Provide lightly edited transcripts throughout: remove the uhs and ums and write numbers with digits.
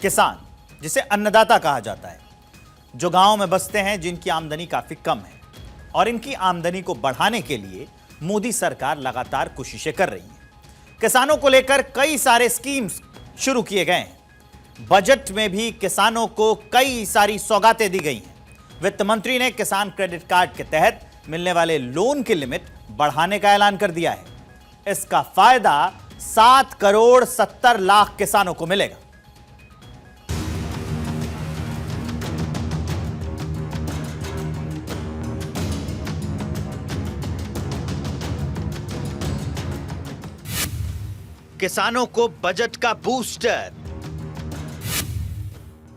किसान, जिसे अन्नदाता कहा जाता है, जो गांव में बसते हैं, जिनकी आमदनी काफी कम है और इनकी आमदनी को बढ़ाने के लिए मोदी सरकार लगातार कोशिशें कर रही है। किसानों को लेकर कई सारे स्कीम्स शुरू किए गए हैं। बजट में भी किसानों को कई सारी सौगातें दी गई हैं। वित्त मंत्री ने किसान क्रेडिट कार्ड के तहत मिलने वाले लोन की लिमिट बढ़ाने का ऐलान कर दिया है। इसका फायदा 7 करोड़ 70 लाख किसानों को मिलेगा। किसानों को बजट का बूस्टर।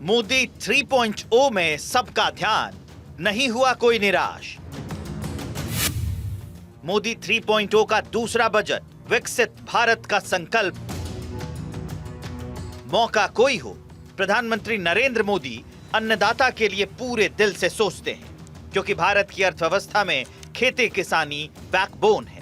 मोदी 3.0 में सबका ध्यान, नहीं हुआ कोई निराश। मोदी 3.0 का दूसरा बजट, विकसित भारत का संकल्प। मौका कोई हो, प्रधानमंत्री नरेंद्र मोदी अन्नदाता के लिए पूरे दिल से सोचते हैं, क्योंकि भारत की अर्थव्यवस्था में खेती किसानी बैकबोन है।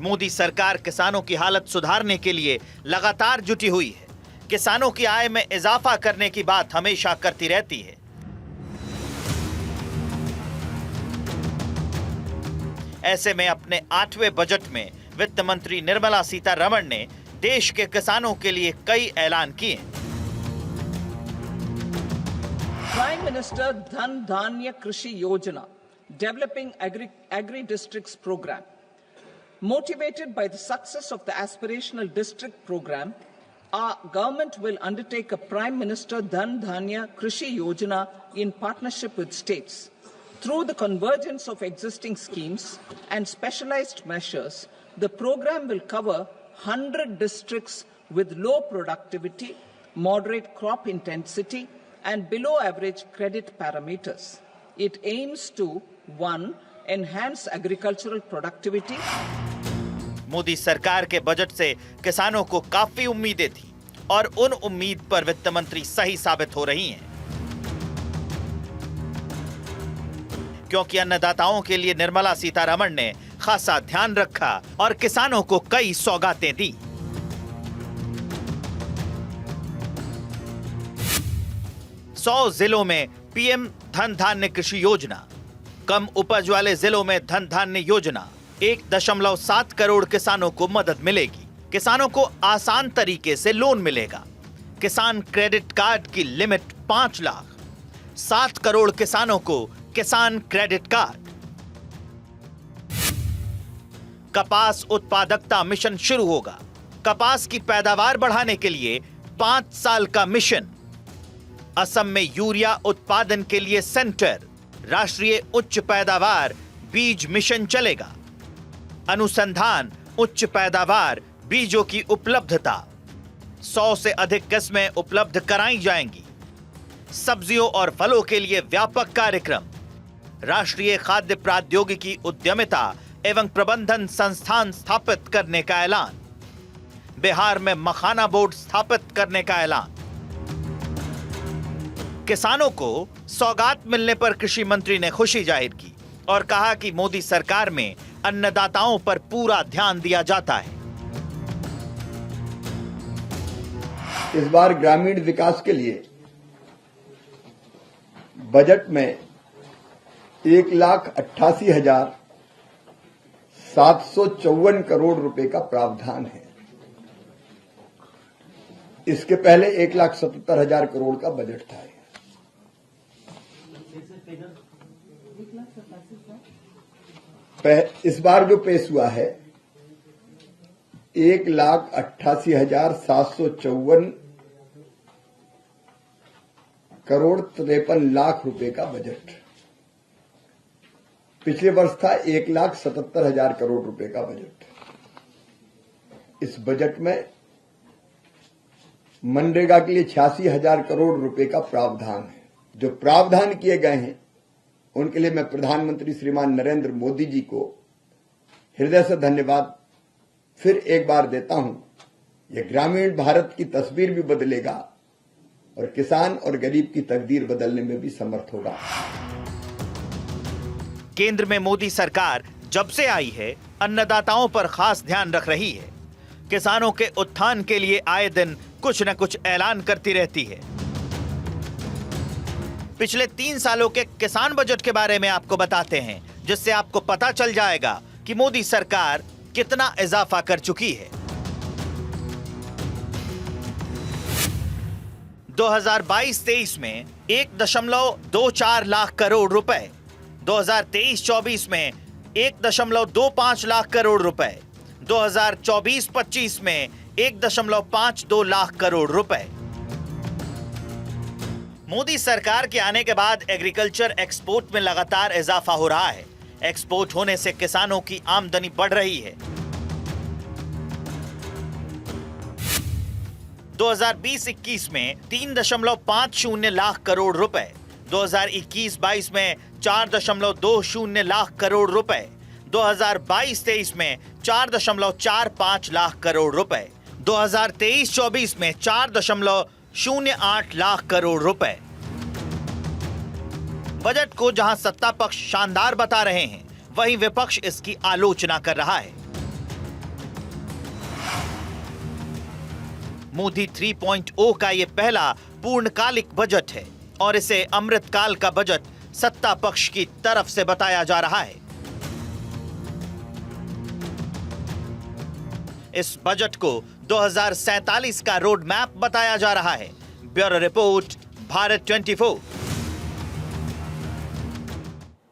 मोदी सरकार किसानों की हालत सुधारने के लिए लगातार जुटी हुई है। किसानों की आय में इजाफा करने की बात हमेशा करती रहती है। ऐसे में अपने 8वें बजट में वित्त मंत्री निर्मला सीतारमण ने देश के किसानों के लिए कई ऐलान किए। प्राइम मिनिस्टर धन धान्य कृषि योजना, developing agri districts program. Motivated by the success of the aspirational district program, our government will undertake a Prime Minister Dhan Dhanya Krishi Yojana in partnership with states. Through the convergence of existing schemes and specialized measures, the program will cover 100 districts with low productivity, moderate crop intensity, and below average credit parameters. It aims to 1. Enhance agricultural productivity. Modi सरकार के budget से किसानों को काफी उम्मीदें थी और उन उम्मीद पर वित्त मंत्री सही साबित हो रही हैं, क्योंकि अन्नदाताओं के लिए निर्मला सीतारमण ने खासा ध्यान रखा और किसानों को कई सौगातें दी। सौ जिलों में पीएम धन धान्य कृषि योजना, कम उपज वाले जिलों में धन धान्य योजना, 1.7 करोड़ किसानों को मदद मिलेगी। किसानों को आसान तरीके से लोन मिलेगा। किसान क्रेडिट कार्ड की लिमिट 5 लाख। 7 करोड़ किसानों को किसान क्रेडिट कार्ड। कपास उत्पादकता मिशन शुरू होगा। कपास की पैदावार बढ़ाने के लिए 5 साल का मिशन। असम में यूरिया उत्पादन के लिए सेंटर, राष्ट्रीय उच्च पैदावार बीज मिशन चलेगा। अनुसंधान, उच्च पैदावार बीजों की उपलब्धता, 100 से अधिक किस्में उपलब्ध कराई जाएंगी। सब्जियों और फलों के लिए व्यापक कार्यक्रम, राष्ट्रीय खाद्य प्रौद्योगिकी उद्यमिता एवं प्रबंधन संस्थान स्थापित करने का ऐलान। बिहार में मखाना बोर्ड स्थापित करने का ऐलान। किसानों को सौगात मिलने पर कृषि मंत्री ने खुशी जाहिर की और कहा कि मोदी सरकार में अन्नदाताओं पर पूरा ध्यान दिया जाता है। इस बार ग्रामीण विकास के लिए बजट में 1,88,754 करोड़ रुपए का प्रावधान है। इसके पहले 1,77,000 करोड़ का बजट था। इस बार जो पेश हुआ है 1,88,754 करोड़ 53 लाख रुपए का बजट। पिछले वर्ष था 1,77,000 करोड़ रुपए का बजट। इस बजट में मनरेगा के लिए 86,000 करोड़ रुपए का प्रावधान है। जो प्रावधान किए गए हैं उनके लिए मैं प्रधानमंत्री श्रीमान नरेंद्र मोदी जी को हृदय से धन्यवाद फिर एक बार देता हूं। यह ग्रामीण भारत की तस्वीर भी बदलेगा और किसान और गरीब की तकदीर बदलने में भी समर्थ होगा। केंद्र में मोदी सरकार जब से आई है, अन्नदाताओं पर खास ध्यान रख रही है। किसानों के उत्थान के लिए आए दिन कुछ न कुछ ऐलान करती रहती है। पिछले 3 सालों के किसान बजट के बारे में आपको बताते हैं, जिससे आपको पता चल जाएगा कि मोदी सरकार कितना इजाफा कर चुकी है। 2022-23 में 1.24 लाख करोड़ रुपए, 2023-24 में 1.25 लाख करोड़ रुपए, 2024-25 में 1.52 लाख करोड़ रुपए। मोदी सरकार के आने के बाद एग्रीकल्चर एक्सपोर्ट में लगातार इजाफा हो रहा है। एक्सपोर्ट होने से किसानों की आमदनी बढ़ रही है। 2020-21 में 3.50 लाख करोड़ रुपए, 2021-22 में 4.20 लाख करोड़ रुपए, 2022-23 में 4.45 लाख करोड़ रुपए, 2023-24 में 4.08 लाख करोड़ रुपए। बजट को जहां सत्ता पक्ष शानदार बता रहे हैं, वहीं विपक्ष इसकी आलोचना कर रहा है। मोदी 3.0 का यह पहला पूर्णकालिक बजट है और इसे अमृतकाल का बजट सत्ता पक्ष की तरफ से बताया जा रहा है। इस बजट को 2047 का रोड मैप बताया जा रहा है। Bureau report, Bharat 24।